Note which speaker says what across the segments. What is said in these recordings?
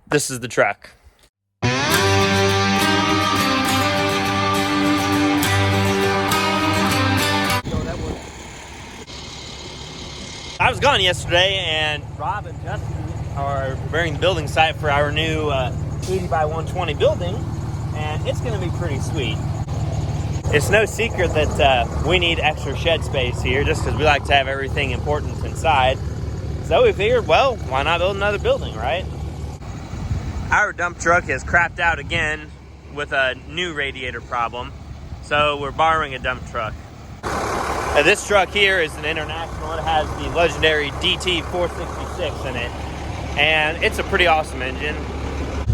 Speaker 1: This is the truck. I was gone yesterday, and Rob and Justin are preparing the building site for our new 80 by 120 building, and it's going to be pretty sweet. It's no secret that we need extra shed space here just because we like to have everything important inside. So we figured, well, why not build another building, right? Our dump truck is crapped out again with a new radiator problem, so we're borrowing a dump truck. This truck here is an International. It has the legendary DT 466 in it, and it's a pretty awesome engine.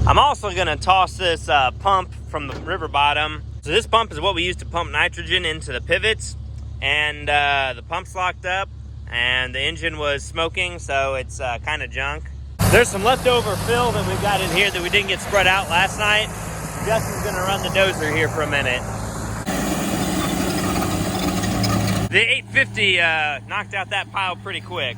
Speaker 1: I'm also going to toss this pump from the river bottom. So this pump is what we use to pump nitrogen into the pivots, and the pump's locked up, and the engine was smoking, so it's kind of junk. There's some leftover fill that we've got in here that we didn't get spread out last night. Justin's going to run the dozer here for a minute. The 850 knocked out that pile pretty quick.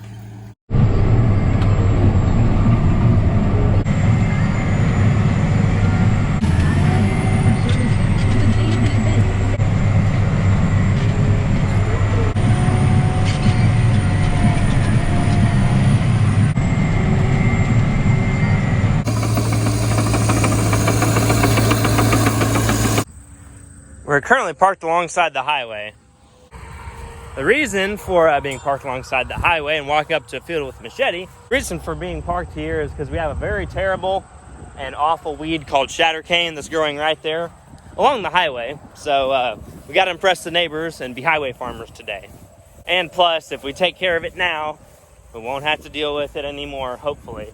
Speaker 1: We're currently parked alongside the highway. The reason for being parked alongside the highway and walking up to a field with a machete, the reason for being parked here is because we have a very terrible and awful weed called shattercane that's growing right there along the highway. So we got to impress the neighbors and be highway farmers today. And plus, if we take care of it now, we won't have to deal with it anymore, hopefully.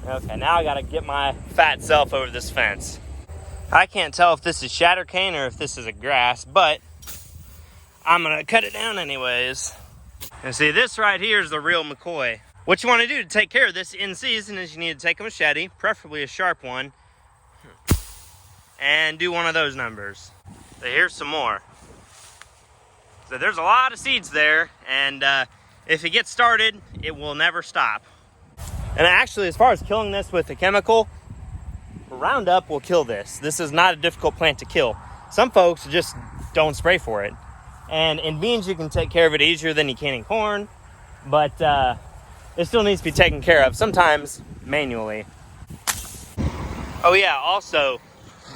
Speaker 1: Okay, now I got to get my fat self over this fence. I can't tell if this is shattercane or if this is a grass, but I'm gonna cut it down anyways. And see, this right here is the real McCoy. What you wanna do to take care of this in season is you need to take a machete, preferably a sharp one, and do one of those numbers. So here's some more. So there's a lot of seeds there, and if it gets started, it will never stop. And actually, as far as killing this with a chemical, Roundup will kill this. This is not a difficult plant to kill. Some folks just don't spray for it. And in beans, you can take care of it easier than you can in corn, but it still needs to be taken care of, sometimes manually. Oh yeah, also,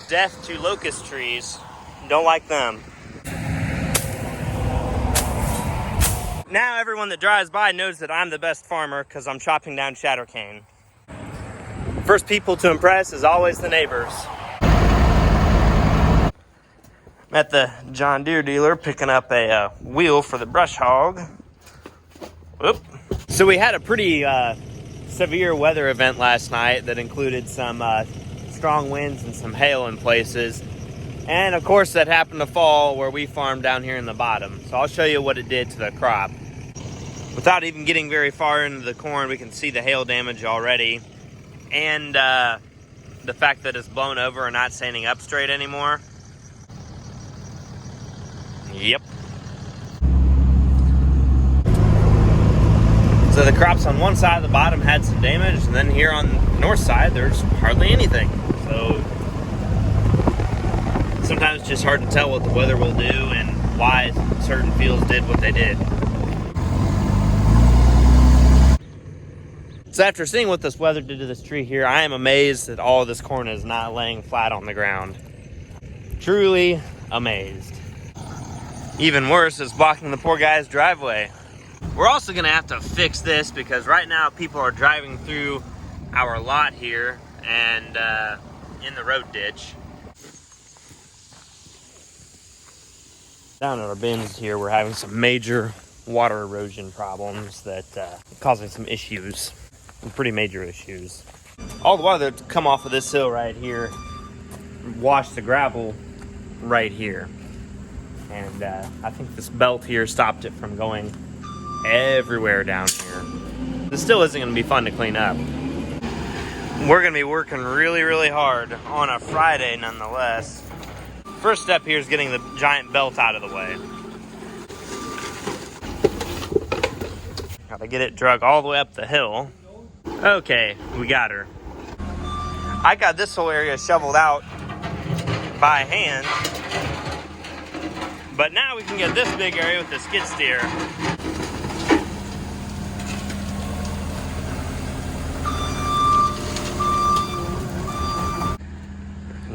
Speaker 1: death to locust trees. Don't like them. Now everyone that drives by knows that I'm the best farmer because I'm chopping down shattercane. First people to impress is always the neighbors. I'm at the John Deere dealer picking up a wheel for the brush hog. Whoop. So we had a pretty severe weather event last night that included some strong winds and some hail in places. And of course that happened to fall where we farm down here in the bottom. So I'll show you what it did to the crop. Without even getting very far into the corn, we can see the hail damage already. And the fact that it's blown over and not standing up straight anymore. Yep. So the crops on one side of the bottom had some damage, and then here on the north side, there's hardly anything. So sometimes it's just hard to tell what the weather will do and why certain fields did what they did. So after seeing what this weather did to this tree here, I am amazed that all of this corn is not laying flat on the ground. Truly amazed. Even worse, it's blocking the poor guy's driveway. We're also gonna have to fix this because right now people are driving through our lot here and in the road ditch. Down at our bins here, we're having some major water erosion problems that causing some issues. Pretty major issues. All the water that's come off of this hill right here washed the gravel right here, and I think this belt here stopped it from going everywhere down here. This still isn't going to be fun to clean up. We're going to be working really hard on a Friday nonetheless. First step here is getting the giant belt out of the way. Gotta get it drug all the way up the hill. Okay, we got her. I got this whole area shoveled out by hand, but now we can get this big area with the skid steer.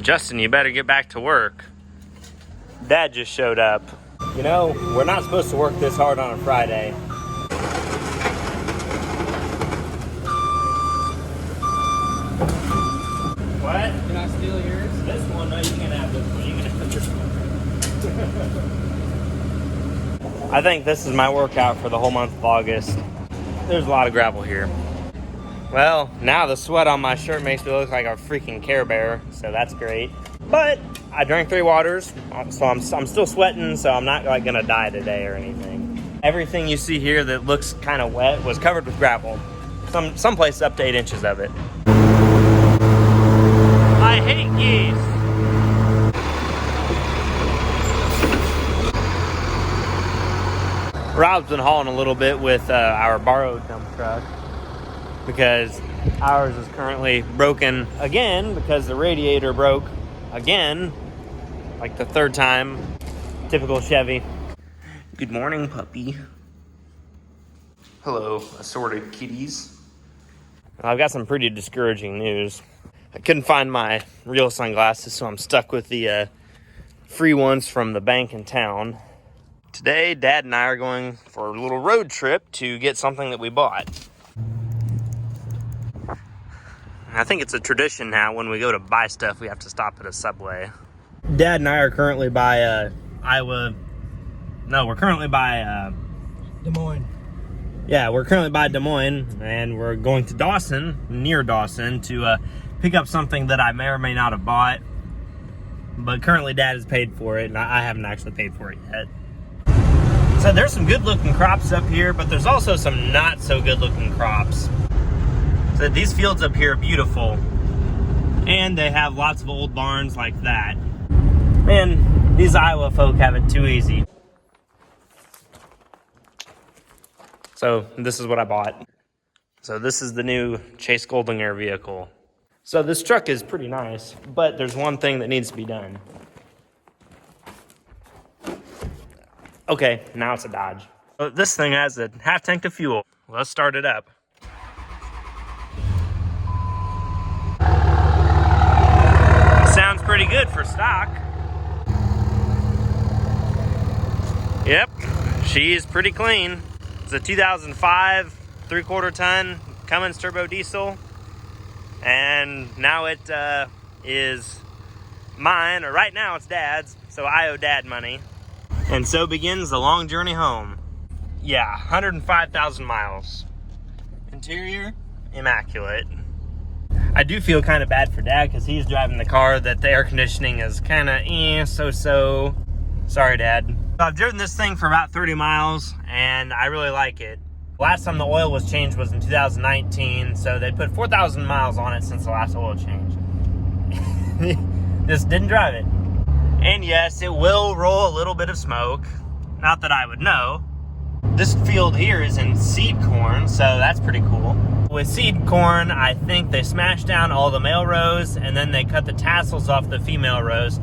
Speaker 1: Justin, you better get back to work. Dad just showed up. You know, we're not supposed to work this hard on a Friday. What?
Speaker 2: Can I steal yours?
Speaker 1: This one? No, you can't have this one. You can have this one. I think this is my workout for the whole month of August. There's a lot of gravel here. Well, now the sweat on my shirt makes me look like a freaking Care Bear, so that's great. But I drank 3 waters, so I'm still sweating, so I'm not like gonna die today or anything. Everything you see here that looks kind of wet was covered with gravel. Some places up to 8 inches of it. I hate geese. Rob's been hauling a little bit with our borrowed dump truck, because ours is currently broken again because the radiator broke again, like the 3rd time. Typical Chevy. Good morning, puppy. Hello, assorted kitties. I've got some pretty discouraging news. I couldn't find my real sunglasses, so I'm stuck with the free ones from the bank in town. Today, Dad and I are going for a little road trip to get something that we bought. I think it's a tradition now, when we go to buy stuff, we have to stop at a Subway. Dad and I are currently by Iowa. No, we're currently by
Speaker 2: Des Moines.
Speaker 1: Yeah, we're currently by Des Moines, and we're going to Dawson, near Dawson, to pick up something that I may or may not have bought. But currently Dad has paid for it, and I haven't actually paid for it yet. So there's some good-looking crops up here, but there's also some not-so-good-looking crops. So these fields up here are beautiful, and they have lots of old barns like that. Man, these Iowa folk have it too easy. So this is what I bought. So this is the new Chase Goldinger vehicle. So this truck is pretty nice, but there's one thing that needs to be done. Okay, now it's a Dodge. So this thing has a half tank of fuel. Let's start it up. Sounds pretty good for stock. Yep, she's pretty clean. It's a 2005 3/4 ton Cummins turbo diesel, and now it is mine, or right now it's Dad's, so I owe Dad money. And so begins the long journey home. Yeah, 105,000 miles. Interior, immaculate. I do feel kind of bad for Dad, because he's driving the car that the air conditioning is kind of so-so. Sorry, Dad. I've driven this thing for about 30 miles, and I really like it. Last time the oil was changed was in 2019, so they put 4,000 miles on it since the last oil change. Just didn't drive it. And yes, it will roll a little bit of smoke. Not that I would know. This field here is in seed corn, so that's pretty cool. With seed corn, I think they smash down all the male rows, and then they cut the tassels off the female rows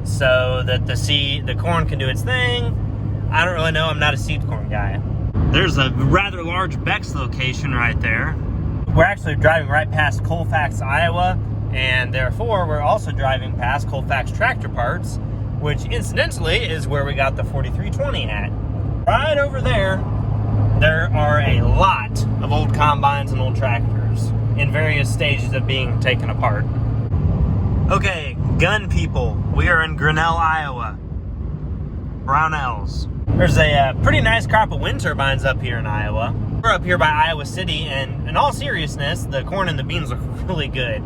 Speaker 1: so that the corn can do its thing. I don't really know. I'm not a seed corn guy. There's a rather large Beck's location right there. We're actually driving right past Colfax, Iowa, and therefore we're also driving past Colfax Tractor Parts, which incidentally is where we got the 4320 at. Right over there, there are a lot of old combines and old tractors in various stages of being taken apart. Okay, gun people, we are in Grinnell, Iowa. Brownells. There's a pretty nice crop of wind turbines up here in Iowa. We're up here by Iowa City, and in all seriousness, the corn and the beans look really good.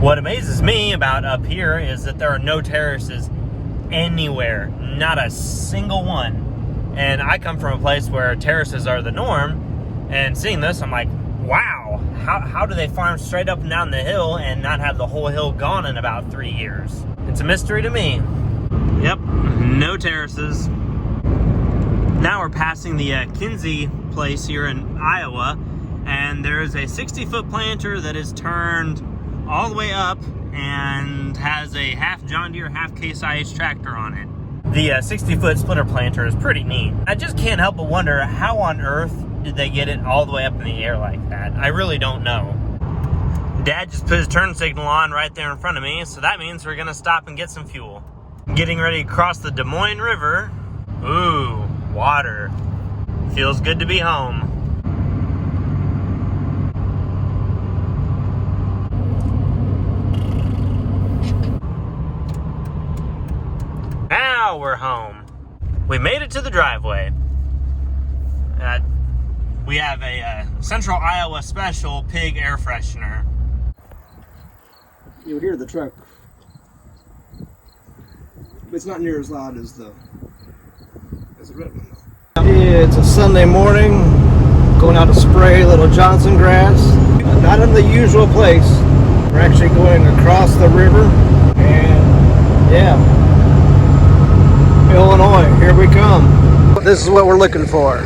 Speaker 1: What amazes me about up here is that there are no terraces anywhere, not a single one. And I come from a place where terraces are the norm, and seeing this, I'm like, wow, how do they farm straight up and down the hill and not have the whole hill gone in about 3 years? It's a mystery to me. Yep, no terraces. Now we're passing the Kinsey place here in Iowa, and there's a 60-foot planter that is turned all the way up and has a half John Deere, half Case IH tractor on it. The 60-foot splitter planter is pretty neat. I just can't help but wonder how on earth did they get it all the way up in the air like that? I really don't know. Dad just put his turn signal on right there in front of me, so that means we're gonna stop and get some fuel. Getting ready to cross the Des Moines River. Ooh, water. Feels good to be home. Now we're home. We made it to the driveway. We have a Central Iowa Special pig air freshener.
Speaker 2: You'll hear the truck. It's not near as loud as the red one. It's a Sunday morning. Going out to spray a little Johnson grass. Not in the usual place. We're actually going across the river. And yeah. Illinois, here we come. This is what we're looking for.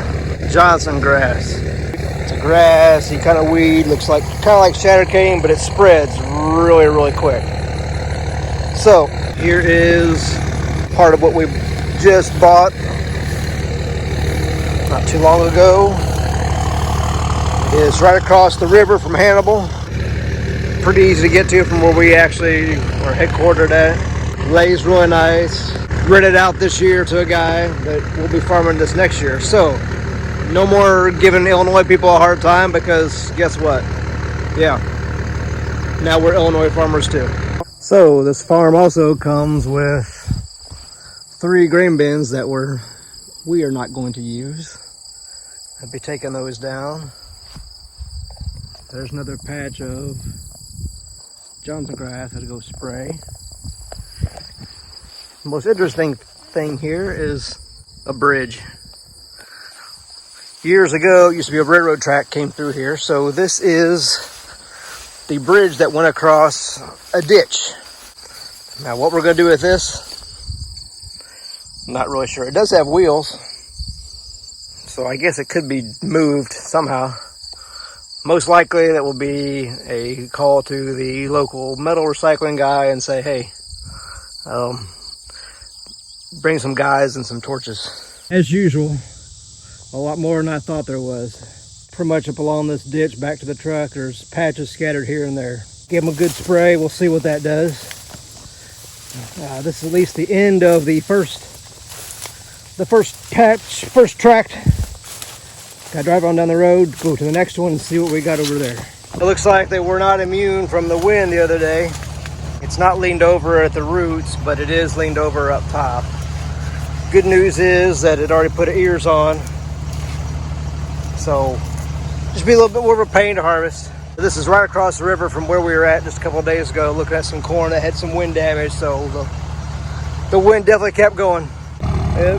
Speaker 2: Johnson grass. It's a grassy kind of weed, looks like kind of like shatter cane, but it spreads really, really quick. So here is part of what we just bought not too long ago. It's right across the river from Hannibal. Pretty easy to get to from where we actually are headquartered at. Lays really nice. Rented out this year to a guy that will be farming this next year. So no more giving Illinois people a hard time, because guess what? Yeah, now we're Illinois farmers too. So this farm also comes with 3 grain bins that we are not going to use. I'll be taking those down. There's another patch of Johnson grass that I go spray. The most interesting thing here is a bridge. Years ago, it used to be a railroad track came through here. So this is the bridge that went across a ditch. Now what we're gonna do with this, I'm not really sure. It does have wheels, so I guess it could be moved somehow. Most likely that will be a call to the local metal recycling guy and say, hey, bring some guys and some torches. As usual, a lot more than I thought there was. Pretty much up along this ditch back to the truck, there's patches scattered here and there. Give them a good spray, we'll see what that does. This is at least the end of the first patch, first tract. Gotta drive on down the road, go to the next one and see what we got over there. It looks like they were not immune from the wind the other day. It's not leaned over at the roots, but it is leaned over up top. Good news is that it already put ears on. So, just be a little bit more of a pain to harvest. This is right across the river from where we were at just a couple of days ago, looking at some corn that had some wind damage, so the wind definitely kept going.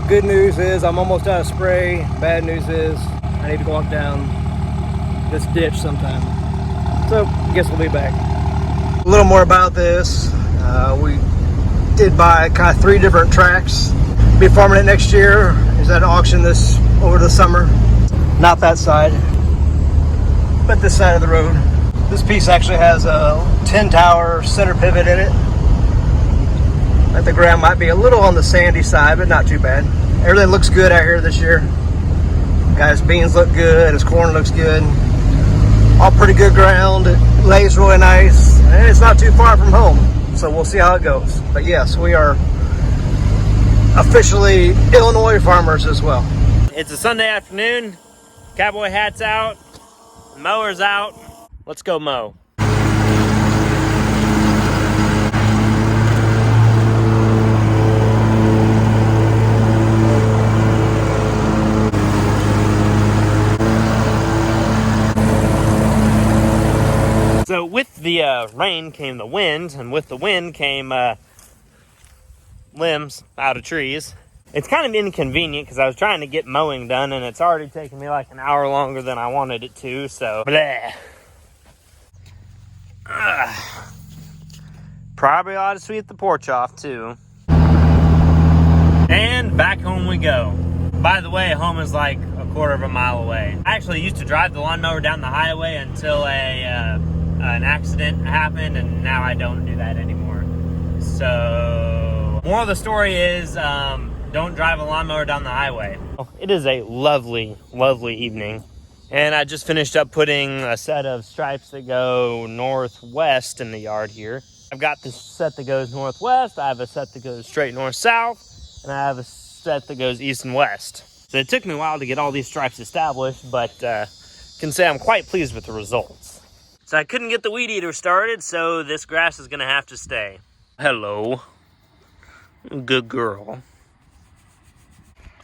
Speaker 2: Good news is I'm almost out of spray. Bad news is I need to walk down this ditch sometime. So, I guess we'll be back. A little more about this. We did buy kind of 3 different tracks. Be farming it next year. Is at an auction over the summer. Not that side, but this side of the road. This piece actually has a 10-tower center pivot in it. I think the ground might be a little on the sandy side, but not too bad. Everything looks good out here this year. Guys, beans look good, his corn looks good. All pretty good ground. It lays really nice, and it's not too far from home. So we'll see how it goes. But yes, we are officially Illinois farmers as well.
Speaker 1: It's a Sunday afternoon. Cowboy hat's out. Mower's out. Let's go mow. So with the rain came the wind, and with the wind came limbs out of trees. It's kind of inconvenient because I was trying to get mowing done, and it's already taken me like an hour longer than I wanted it to, so bleh. Probably ought to sweep the porch off too. And back home we go. By the way, home is like a quarter of a mile away. I actually used to drive the lawnmower down the highway until a an accident happened, and now I don't do that anymore. So, moral of the story is, don't drive a lawnmower down the highway. It is a lovely, lovely evening. And I just finished up putting a set of stripes that go northwest in the yard here. I've got this set that goes northwest, I have a set that goes straight north-south, and I have a set that goes east and west. So it took me a while to get all these stripes established, but can say I'm quite pleased with the results. So I couldn't get the weed eater started, so this grass is gonna have to stay. Hello. Good girl.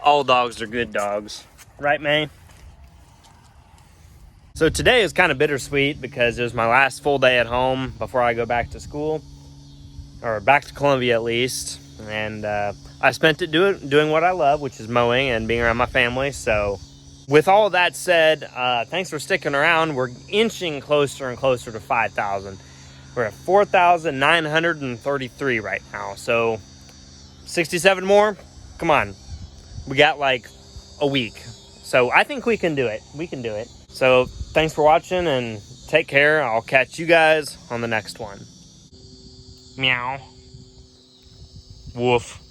Speaker 1: All dogs are good dogs. Right, May? So today is kind of bittersweet because it was my last full day at home before I go back to school, or back to Columbia at least. And I spent it doing what I love, which is mowing and being around my family. So with all that said, thanks for sticking around. We're inching closer and closer to 5,000. We're at 4,933 right now. So 67 more, come on. We got like a week. So I think we can do it. We can do it. So thanks for watching and take care. I'll catch you guys on the next one. Meow. Woof.